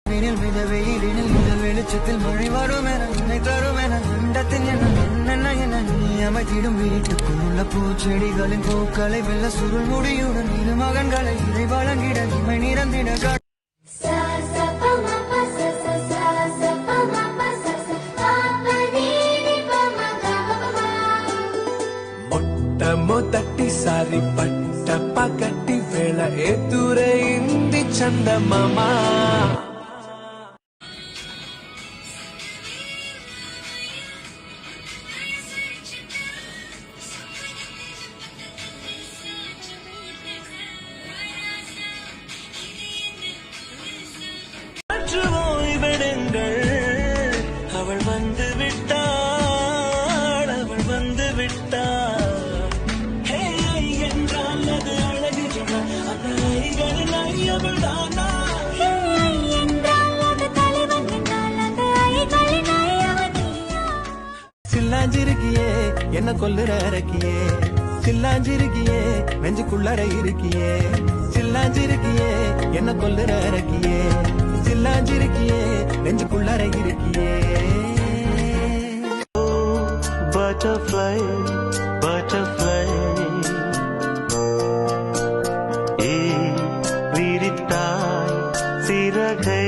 மித வெயிலினில் மித வெளிச்சத்தில் மழை வரும் என நினை தரும் என அண்டத்தின் என்ன நீ அமைத்திடும் வீட்டுக்குள்ள பூச்செடிகளின் பூக்களை வெள்ள சுருள் முடியுடன் இரு மகன்களை இதை வழங்கிட இமை நிறந்திட మొదటిసారి పట్ట పగటి వేళ ఎదురైంది చందమామ அவள் வந்து விட்டாள் அவள் வந்து விட்டாள் சில்லாஞ்சிருக்கியே என்ன கொல்லுற இறக்கியே சில்லாஞ்சிருக்கியே நெஞ்சுக்குள்ளற இருக்கியே சில்லாஞ்சிருக்கியே என்ன கொல்லுற இறக்கியே சில்லாஞ்சிருக்கியே நெஞ்சுக்குள்ளற இருக்கியே butterfly butterfly விரித்தாய் சிறகை